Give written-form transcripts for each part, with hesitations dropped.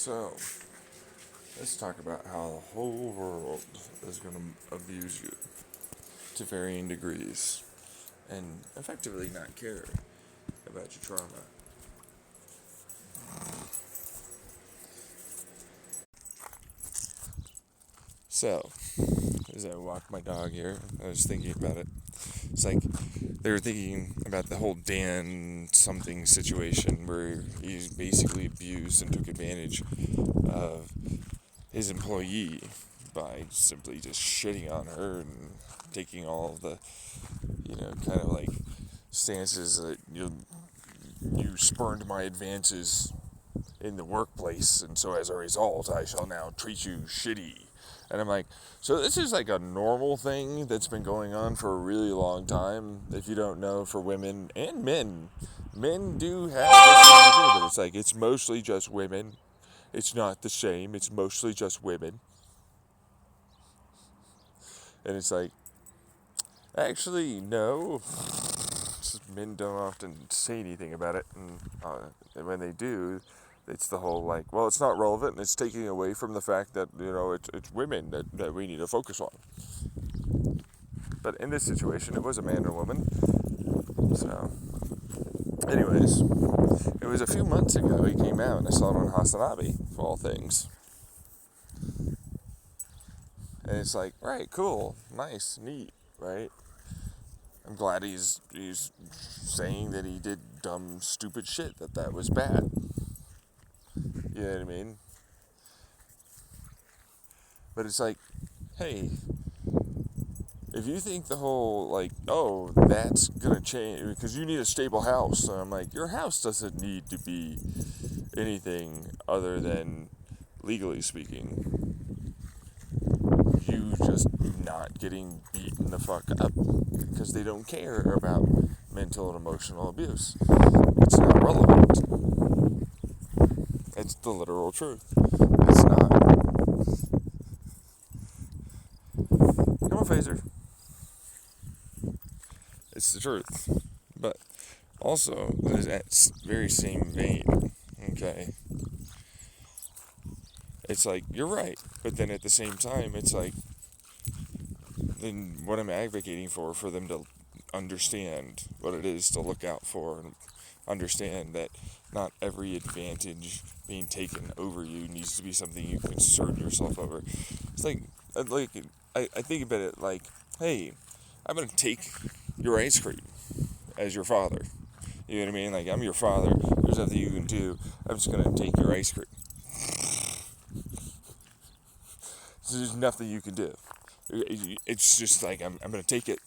So, let's talk about how the whole world is going to abuse you to varying degrees and effectively not care about your trauma. So, as I walk my dog here, I was thinking about it. It's like they were thinking about the whole Dan something situation where he basically abused and took advantage of his employee by simply just shitting on her and taking all of the, kind of like stances that you spurned my advances in the workplace, and so as a result, I shall now treat you shitty. And I'm like, so this is like a normal thing that's been going on for a really long time. If you don't know, for women and men, men do have this thing to do, but it's like it's mostly just women. It's not the same. It's mostly just women. And it's like, actually, no. Men don't often say anything about it, and when they do, it's the whole like, well, it's not relevant, and it's taking away from the fact that it's women that we need to focus on. But in this situation, it was a man and a woman. So, anyways, it was a few months ago he came out, and I saw it on Hasanabi, of all things. And it's like, right, cool, nice, neat, right? I'm glad he's saying that he did dumb, stupid shit, that was bad. You know what I mean? But it's like, hey, if you think the whole, like, oh, that's gonna change, because you need a stable house, and I'm like, your house doesn't need to be anything other than, legally speaking, you just not getting beaten the fuck up, because they don't care about mental and emotional abuse. It's not relevant. It's the literal truth. It's not. Come on, Phaser. It's the truth. But also, in that very same vein, okay, it's like, you're right. But then at the same time, it's like, then what I'm advocating for them to understand what it is to look out for and understand that not every advantage being taken over you needs to be something you concern yourself over. It's like I think about it like, hey, I'm going to take your ice cream as your father. You know what I mean? Like, I'm your father. There's nothing you can do. I'm just going to take your ice cream. So there's nothing you can do. It's just like, I'm going to take it.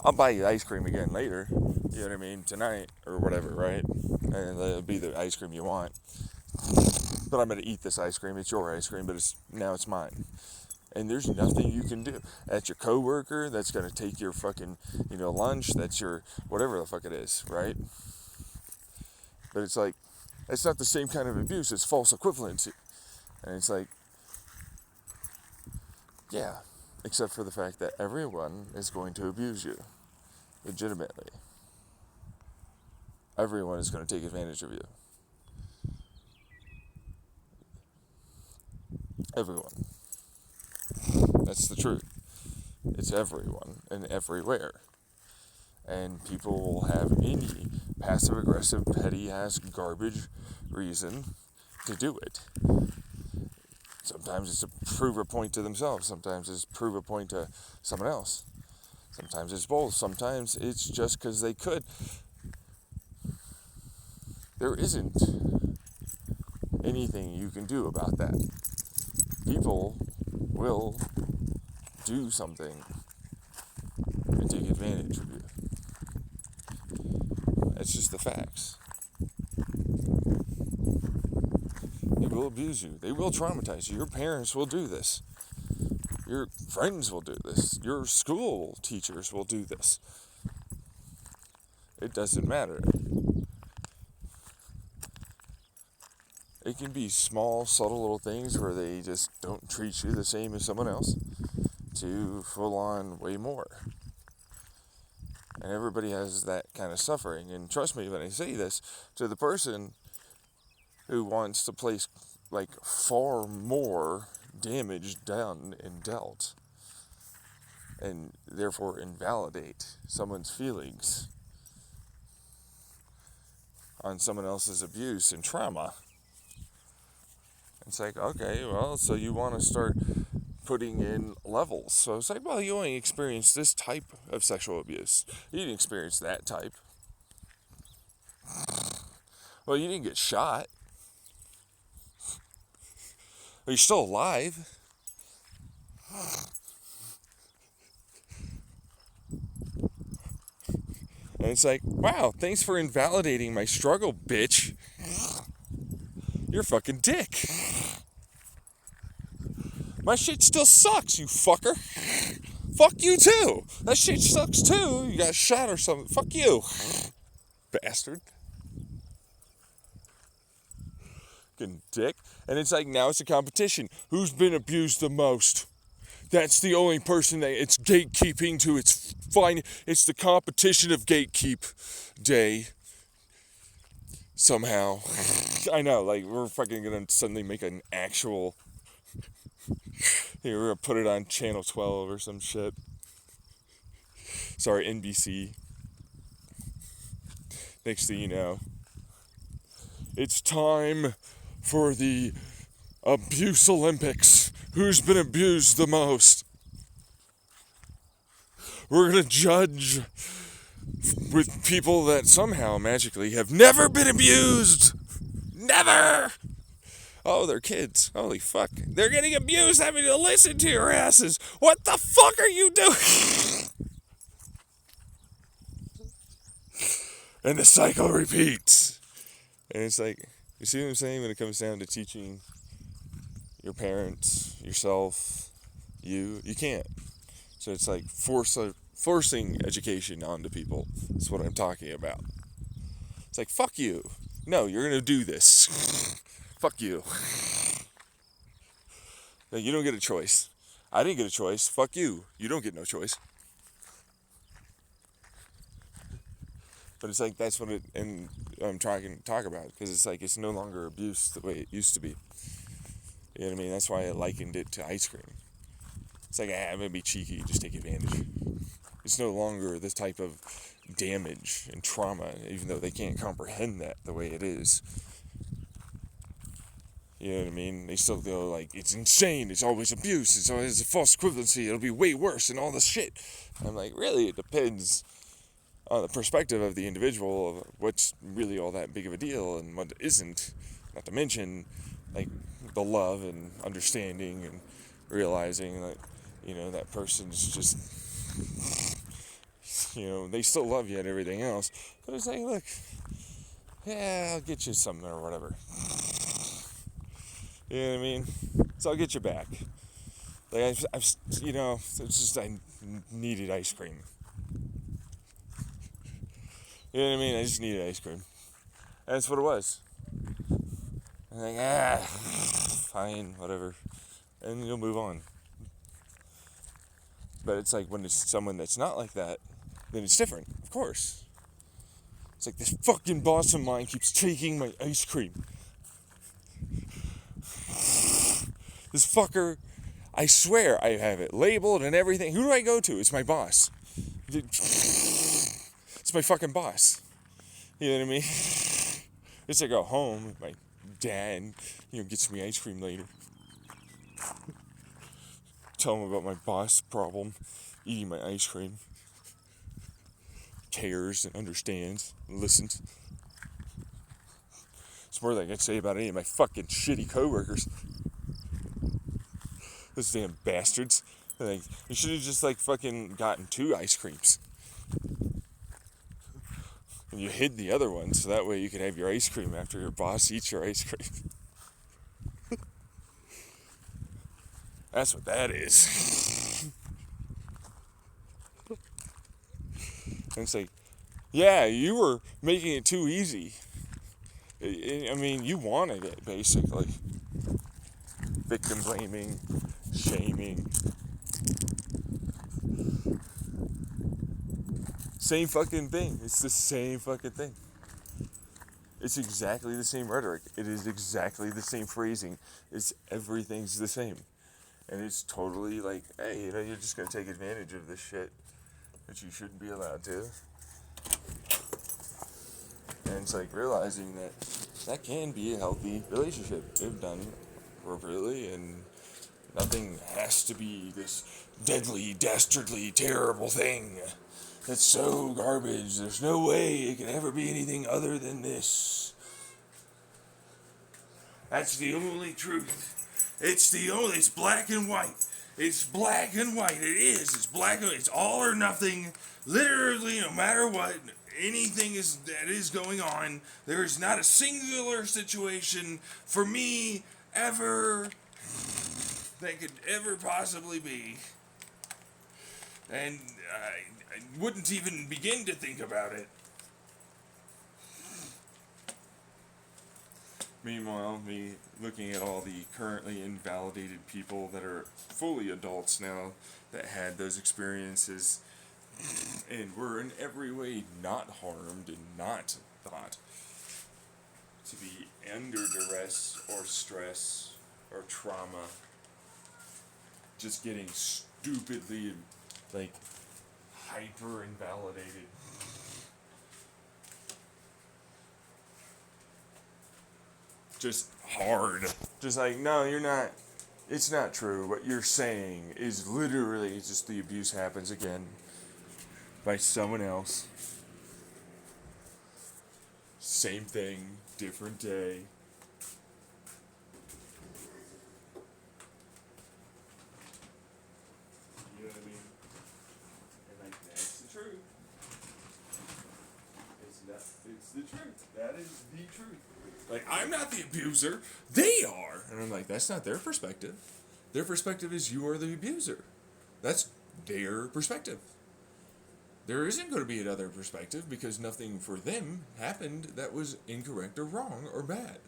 I'll buy you ice cream again later. You know what I mean? Tonight or whatever, right? And it'll be the ice cream you want. But I'm going to eat this ice cream. It's your ice cream, but now it's mine. And there's nothing you can do. That's your coworker. That's going to take your fucking, lunch. That's your whatever the fuck it is, right? But it's like, it's not the same kind of abuse. It's false equivalency. And it's like, yeah, except for the fact that everyone is going to abuse you, legitimately. Everyone is going to take advantage of you. Everyone. That's the truth. It's everyone and everywhere. And people will have any passive-aggressive, petty-ass garbage reason to do it. Sometimes it's to prove a point to themselves. Sometimes it's to prove a point to someone else. Sometimes it's both. Sometimes it's just because they could. There isn't anything you can do about that. People will do something and take advantage of you. It's just the facts. They will abuse you. They will traumatize you. Your parents will do this. Your friends will do this. Your school teachers will do this. It doesn't matter. It can be small, subtle little things where they just don't treat you the same as someone else, to full on way more. And everybody has that kind of suffering. And trust me when I say this, to the person who wants to place like far more damage done and dealt, and therefore invalidate someone's feelings on someone else's abuse and trauma. It's like, okay, well, so you want to start putting in levels. So it's like, well, you only experienced this type of sexual abuse. You didn't experience that type. Well, you didn't get shot. Well, you're still alive. And it's like, wow, thanks for invalidating my struggle, bitch. You're a fucking dick. My shit still sucks, you fucker. Fuck you too. That shit sucks too. You got shot or something. Fuck you. Bastard. Fucking dick. And it's like, now it's a competition. Who's been abused the most? That's the only person that it's gatekeeping to. It's fine. It's the competition of gatekeep day. Somehow. I know, like, we're fucking gonna suddenly make an actual... Here, we're gonna put it on Channel 12 or some shit. Sorry, NBC. Next thing you know, it's time for the Abuse Olympics. Who's been abused the most? We're gonna judge with people that somehow magically have never been abused. Never! Oh, they're kids. Holy fuck. They're getting abused having to listen to your asses. What the fuck are you doing? And the cycle repeats. And it's like, you see what I'm saying when it comes down to teaching your parents, yourself, you can't. So it's like forcing education onto people. That's what I'm talking about. It's like, fuck you. No, you're going to do this. Fuck you. No, you don't get a choice. I didn't get a choice. Fuck you. You don't get no choice. But it's like, that's what I'm trying to talk about. Because it's like, it's no longer abuse the way it used to be. You know what I mean? That's why I likened it to ice cream. It's like, I'm going to be cheeky, just take advantage. It's no longer this type of damage and trauma, even though they can't comprehend that the way it is. You know what I mean? They still go like, it's insane, it's always abuse, it's always a false equivalency, it'll be way worse and all this shit. I'm like, really? It depends on the perspective of the individual, of what's really all that big of a deal and what isn't. Not to mention, like, the love and understanding and realizing that, you know, that person's just, you know, they still love you and everything else. But it's like, look, yeah, I'll get you something or whatever. You know what I mean? So I'll get you back. Like, I've you know, it's just, I needed ice cream. You know what I mean? I just needed ice cream. And that's what it was. I'm like, fine, whatever. And you'll move on. But it's like, when it's someone that's not like that, then it's different, of course. It's like, this fucking boss of mine keeps taking my ice cream. This fucker, I swear I have it labeled and everything. Who do I go to? It's my boss. It's my fucking boss. You know what I mean? It's like, I go home, my dad, you know, gets me ice cream later. Tell him about my boss problem, eating my ice cream. Cares and understands and listens. It's more than I can say about any of my fucking shitty coworkers. Those damn bastards. Like, you should have just, like, fucking gotten 2 ice creams. And you hid the other one, so that way you could have your ice cream after your boss eats your ice cream. That's what that is. And it's like, yeah, you were making it too easy. I mean, you wanted it, basically. Victim blaming, shaming. Same fucking thing. It's the same fucking thing. It's exactly the same rhetoric. It is exactly the same phrasing. Everything's the same. And it's totally like, hey, you're just gonna take advantage of this shit that you shouldn't be allowed to. And it's like realizing that that can be a healthy relationship if done appropriately, and nothing has to be this deadly, dastardly, terrible thing that's so garbage. There's no way it can ever be anything other than this. That's the only truth. It's black and white. It's black and white. It is. It's black and it's all or nothing. Literally, no matter what, anything that is going on, there is not a singular situation for me ever that could ever possibly be. And I wouldn't even begin to think about it. Meanwhile, me looking at all the currently invalidated people that are fully adults now that had those experiences and were in every way not harmed and not thought to be under duress or stress or trauma, just getting stupidly, like, hyper invalidated. Just hard. Just like, no, you're not. It's not true. What you're saying is literally just the abuse happens again by someone else. Same thing, different day. You know what I mean? And like, that's the truth. It's the truth. That is the truth. Like, I'm not the abuser. They are. And I'm like, that's not their perspective. Their perspective is you are the abuser. That's their perspective. There isn't going to be another perspective because nothing for them happened that was incorrect or wrong or bad.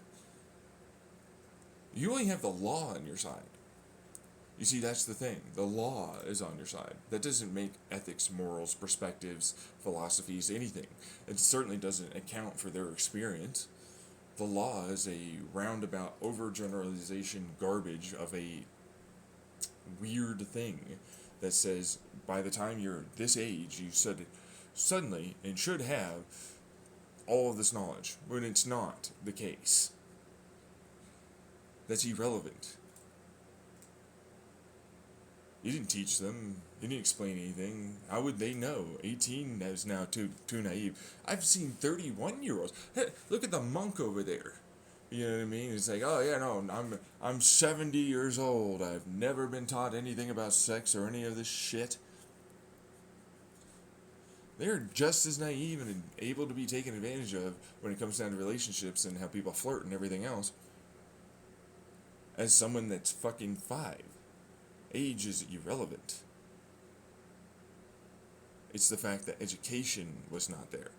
You only have the law on your side. You see, that's the thing. The law is on your side. That doesn't make ethics, morals, perspectives, philosophies, anything. It certainly doesn't account for their experience. The law is a roundabout overgeneralization garbage of a weird thing that says by the time you're this age, you suddenly and should have all of this knowledge, when it's not the case. That's irrelevant. You didn't teach them. You didn't explain anything. How would they know? 18 is now too naive. I've seen 31-year-olds. Hey, look at the monk over there. You know what I mean? It's like, oh yeah, no, I'm 70 years old. I've never been taught anything about sex or any of this shit. They're just as naive and able to be taken advantage of when it comes down to relationships and how people flirt and everything else as someone that's fucking 5. Age is irrelevant. It's the fact that education was not there.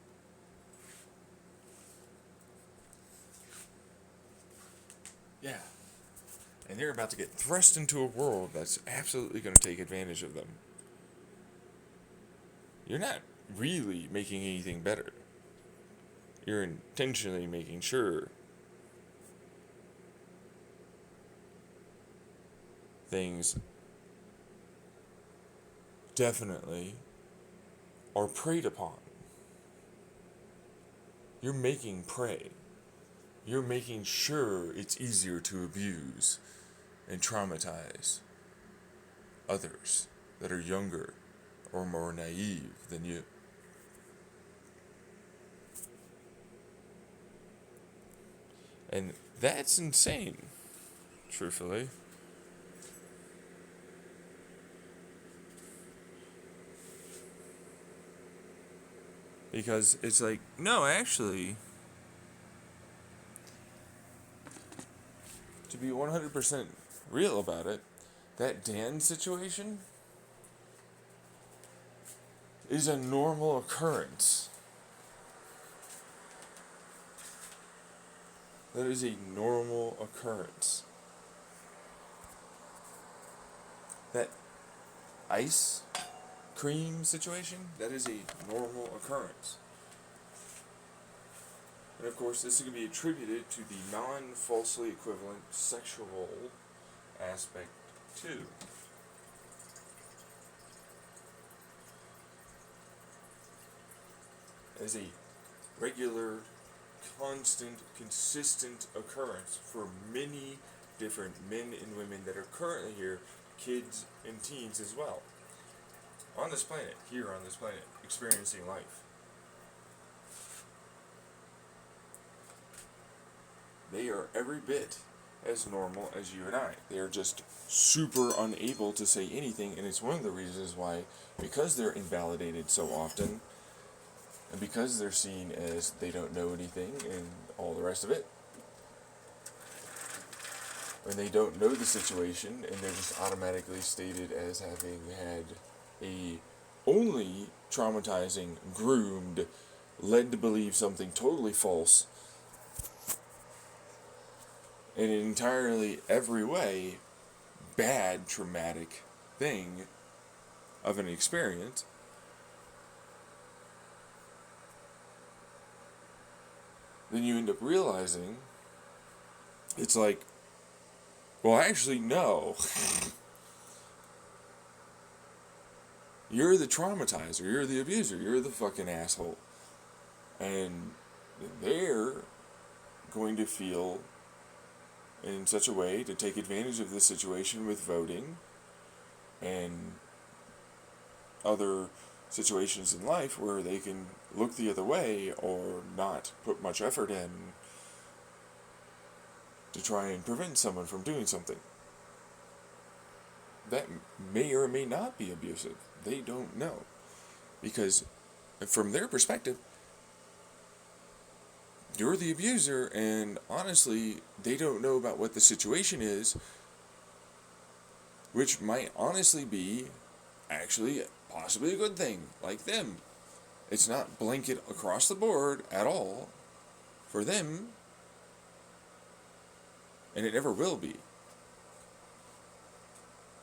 Yeah. And they're about to get thrust into a world that's absolutely going to take advantage of them. You're not really making anything better. You're intentionally making sure things definitely are preyed upon. You're making prey. You're making sure it's easier to abuse and traumatize others that are younger or more naive than you. And that's insane, truthfully. Because it's like, no, actually, to be 100% real about it, that Dan situation is a normal occurrence. That is a normal occurrence. That ice cream situation, that is a normal occurrence. And of course, this can be attributed to the non-falsely equivalent sexual aspect too. As a regular, constant, consistent occurrence for many different men and women that are currently here, kids and teens as well, on this planet, here on this planet, experiencing life. They are every bit as normal as you and I. They are just super unable to say anything, and it's one of the reasons why, because they're invalidated so often, and because they're seen as they don't know anything and all the rest of it, when they don't know the situation and they're just automatically stated as having had a only traumatizing, groomed, led to believe something totally false, in an entirely every way bad, traumatic thing of an experience, then you end up realizing it's like, well, actually, no. You're the traumatizer, you're the abuser, you're the fucking asshole. And they're going to feel in such a way to take advantage of this situation with voting and other situations in life where they can look the other way or not put much effort in to try and prevent someone from doing something that may or may not be abusive. They don't know. Because from their perspective, you're the abuser, and honestly, they don't know about what the situation is, which might honestly be actually possibly a good thing, like them. It's not blanket across the board at all for them, and it never will be.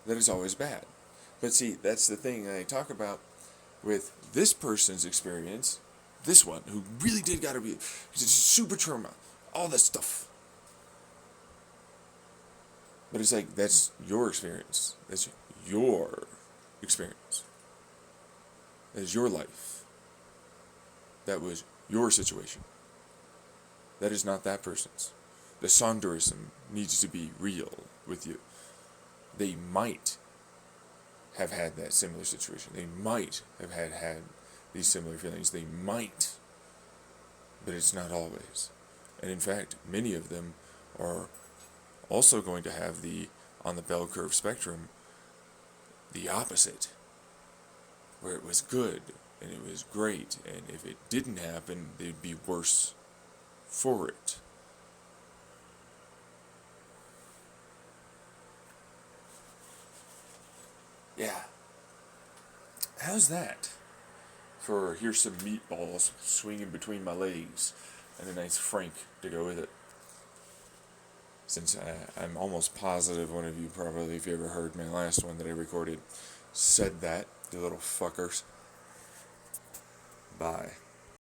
That is always bad. But see, that's the thing I talk about with this person's experience, this one, who really did gotta be, he's super trauma, all this stuff. But it's like, that's your experience. That's your experience. That is your life. That was your situation. That is not that person's. The Sonderism needs to be real with you. They might have had that similar situation. They might have had these similar feelings. They might. But it's not always. And in fact, many of them are also going to have on the bell curve spectrum, the opposite. Where it was good, and it was great, and if it didn't happen, they'd be worse for it. Yeah. How's that? For here's some meatballs swinging between my legs, and a nice frank to go with it. Since I'm almost positive one of you probably, if you ever heard my last one that I recorded, said that, you little fuckers. Bye.